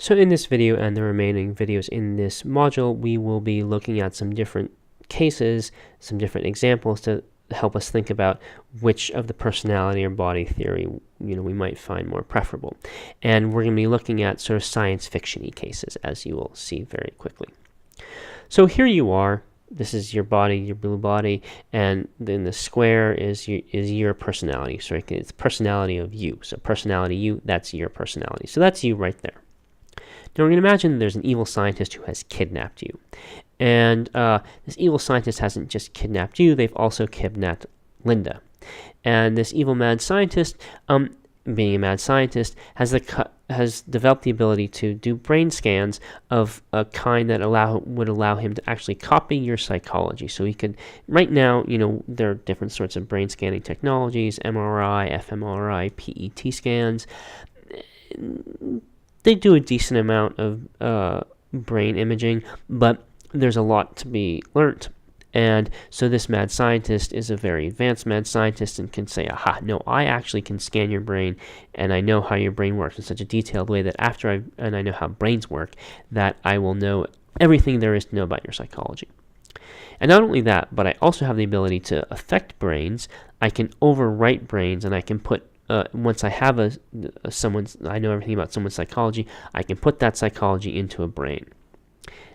So in this video and the remaining videos in this module, we will be looking at some different cases, some different examples to help us think about which of the personality or body theory we might find more preferable. And we're going to be looking at sort of science fiction-y cases, as you will see very quickly. So here you are. This is your body, your blue body, and then the square is your personality. So it's personality of you. So personality you, that's your personality. So that's you right there. Now we're going to imagine there's an evil scientist who has kidnapped you. And this evil scientist hasn't just kidnapped you, they've also kidnapped Linda. And this evil mad scientist, being a mad scientist, has developed the ability to do brain scans of a kind that would allow him to actually copy your psychology. So he could, right now, there are different sorts of brain scanning technologies, MRI, fMRI, PET scans. They do a decent amount of brain imaging, but there's a lot to be learnt. And so this mad scientist is a very advanced mad scientist and can say, aha, no, I actually can scan your brain, and I know how your brain works in such a detailed way that and I know how brains work, that I will know everything there is to know about your psychology. And not only that, but I also have the ability to affect brains. I can overwrite brains, and I can put once I have I know everything about someone's psychology, I can put that psychology into a brain.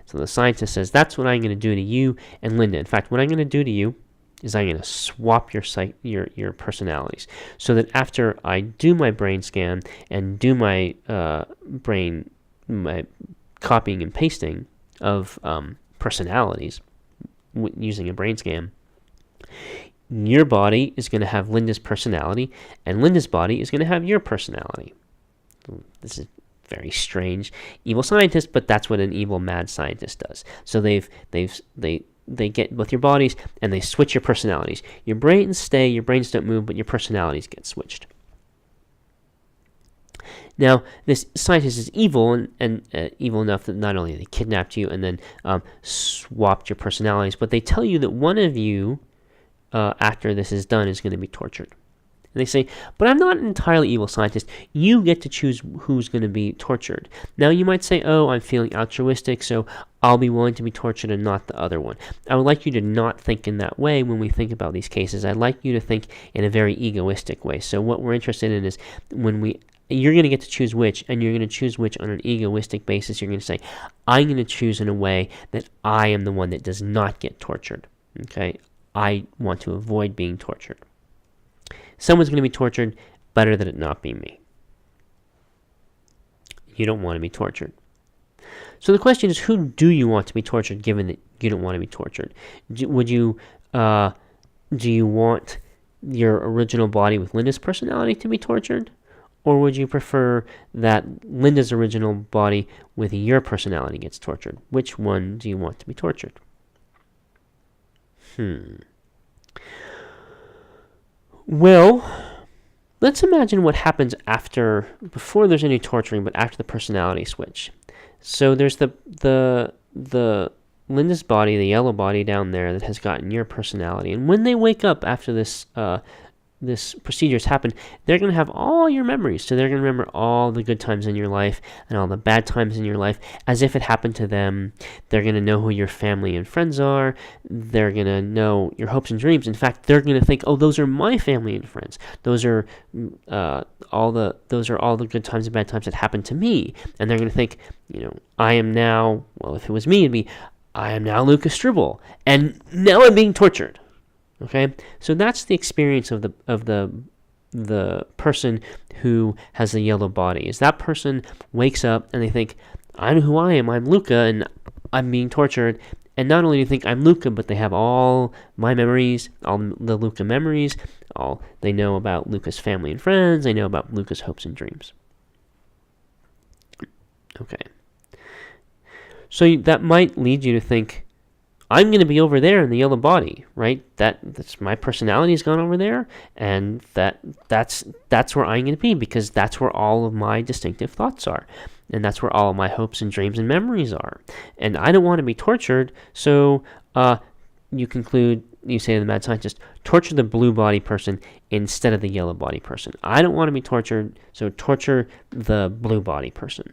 So the scientist says, that's what I'm going to do to you and Linda. In fact, what I'm going to do to you is I'm going to swap your personalities, so that after I do my brain scan and do my my copying and pasting of personalities using a brain scan, your body is going to have Linda's personality, and Linda's body is going to have your personality. This is very strange, evil scientist, but that's what an evil mad scientist does. So they get both your bodies and they switch your personalities. Your brains stay, your brains don't move, but your personalities get switched. Now, this scientist is evil, and evil enough that not only they kidnapped you and then swapped your personalities, but they tell you that one of you, after this is done, is going to be tortured. And they say, but I'm not an entirely evil scientist. You get to choose who's going to be tortured. Now, you might say, oh, I'm feeling altruistic, so I'll be willing to be tortured and not the other one. I would like you to not think in that way when we think about these cases. I'd like you to think in a very egoistic way. So what we're interested in is you're going to get to choose which, and you're going to choose which on an egoistic basis. You're going to say, I'm going to choose in a way that I am the one that does not get tortured. Okay? I want to avoid being tortured. Someone's going to be tortured, better that it not be me. You don't want to be tortured. So the question is, who do you want to be tortured, given that you don't want to be tortured? Do you want your original body with Linda's personality to be tortured? Or would you prefer that Linda's original body with your personality gets tortured? Which one do you want to be tortured? Well, let's imagine what happens before there's any torturing, but after the personality switch. So there's the Linda's body, the yellow body down there that has gotten your personality. And when they wake up after this procedure's happened, they're going to have all your memories. So they're going to remember all the good times in your life and all the bad times in your life as if it happened to them. They're going to know who your family and friends are. They're going to know your hopes and dreams. In fact, they're going to think, oh, those are my family and friends. Those are all the good times and bad times that happened to me. And they're going to think, I am now, well, if it was me, it'd be, I am now Lucas Stribble, and now I'm being tortured. Okay, so that's the experience of the person who has the yellow body. Is that person wakes up and they think, I know who I am. I'm Luca, and I'm being tortured. And not only do they think I'm Luca, but they have all my memories, all the Luca memories. All they know about Luca's family and friends. They know about Luca's hopes and dreams. Okay, so that might lead you to think, I'm going to be over there in the yellow body, right? That's my personality has gone over there, and that's where I'm going to be, because that's where all of my distinctive thoughts are, and that's where all of my hopes and dreams and memories are. And I don't want to be tortured, so you say to the mad scientist, torture the blue body person instead of the yellow body person. I don't want to be tortured, so torture the blue body person.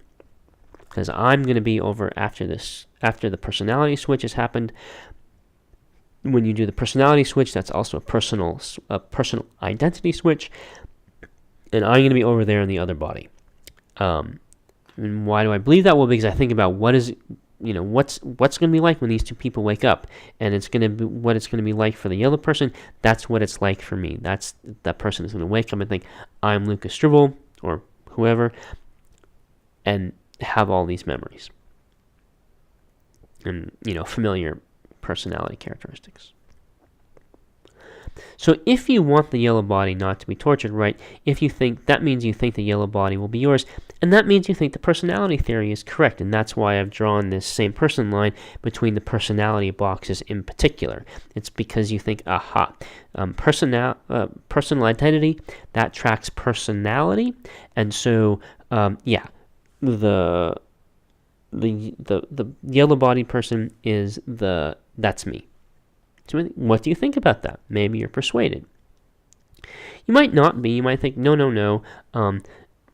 because I'm going to be over after the personality switch has happened. When you do the personality switch, that's also a personal identity switch, and I'm going to be over there in the other body. And why do I believe that? Well, because I think about what's going to be like when these two people wake up, and it's going to be what it's going to be like for the yellow person. That's what it's like for me. That person is going to wake up and think, I'm Lucas Stribble, or whoever, and have all these memories and familiar personality characteristics. So if you want the yellow body not to be tortured, right, that means you think the yellow body will be yours, and that means you think the personality theory is correct, and that's why I've drawn this same person line between the personality boxes in particular. It's because you think, personal identity, that tracks personality, and so, the yellow body person that's me. So what do you think about that? Maybe you're persuaded. You might not be. You might think, no.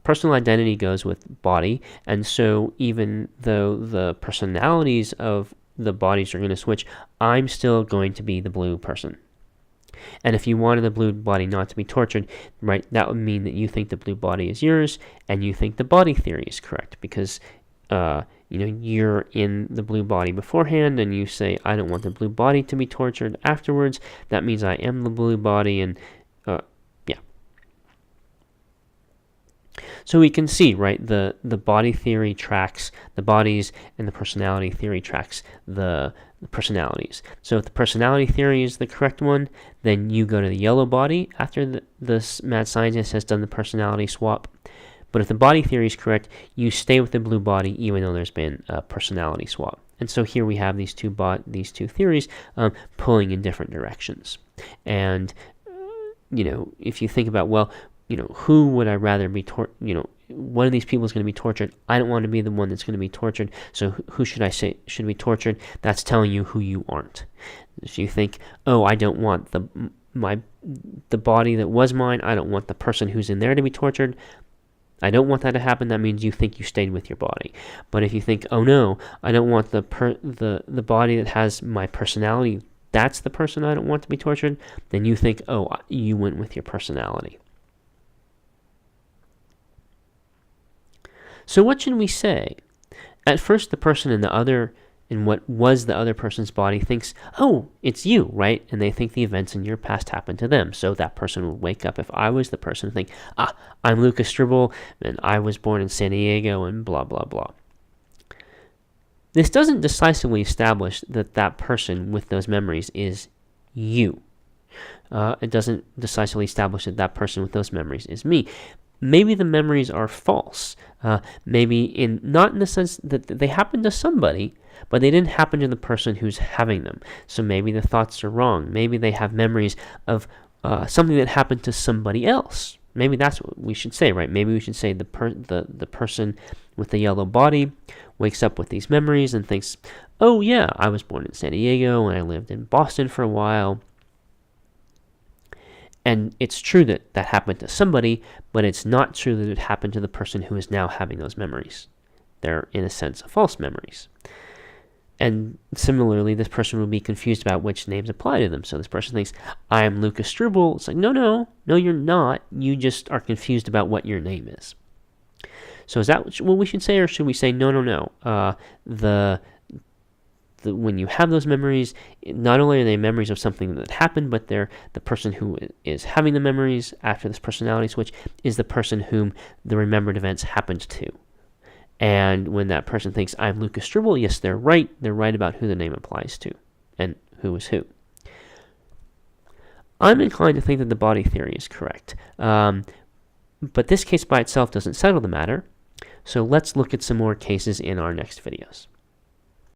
Personal identity goes with body, and so even though the personalities of the bodies are going to switch, I'm still going to be the blue person. And if you wanted the blue body not to be tortured, right, that would mean that you think the blue body is yours, and you think the body theory is correct, because you're in the blue body beforehand, and you say, I don't want the blue body to be tortured afterwards. That means I am the blue body, and So we can see, right, the body theory tracks the bodies, and the personality theory tracks the personalities. So if the personality theory is the correct one, then you go to the yellow body after the mad scientist has done the personality swap. But if the body theory is correct, you stay with the blue body even though there's been a personality swap. And so here we have these two theories pulling in different directions. And if you think about, who would I rather be one of these people is going to be tortured. I don't want to be the one that's going to be tortured. So who should I say should be tortured? That's telling you who you aren't. If you think, I don't want the body that was mine, I don't want the person who's in there to be tortured, I don't want that to happen, that means you think you stayed with your body. But if you think, oh no, I don't want the body that has my personality, that's the person I don't want to be tortured, then you think, you went with your personality. So what should we say? At first, the person in what was the other person's body thinks, it's you, right? And they think the events in your past happened to them. So that person would wake up. If I was the person, think, I'm Lucas Stribble, and I was born in San Diego, and blah, blah, blah. This doesn't decisively establish that person with those memories is you. It doesn't decisively establish that person with those memories is me. Maybe the memories are false. Maybe not in the sense that they happened to somebody, but they didn't happen to the person who's having them. So maybe the thoughts are wrong. Maybe they have memories of something that happened to somebody else. Maybe that's what we should say, right? Maybe we should say the person with the yellow body wakes up with these memories and thinks, I was born in San Diego and I lived in Boston for a while. And it's true that happened to somebody, but it's not true that it happened to the person who is now having those memories. They're, in a sense, false memories. And similarly, this person will be confused about which names apply to them. So this person thinks, I am Lucas Stribble. It's like, no, you're not. You just are confused about what your name is. So is that what we should say, or should we say, no? When you have those memories, not only are they memories of something that happened, but they're the person who is having the memories after this personality switch is the person whom the remembered events happened to. And when that person thinks, I'm Lucas Stribble, yes, they're right. They're right about who the name applies to and who is who. I'm inclined to think that the body theory is correct. But this case by itself doesn't settle the matter. So let's look at some more cases in our next videos.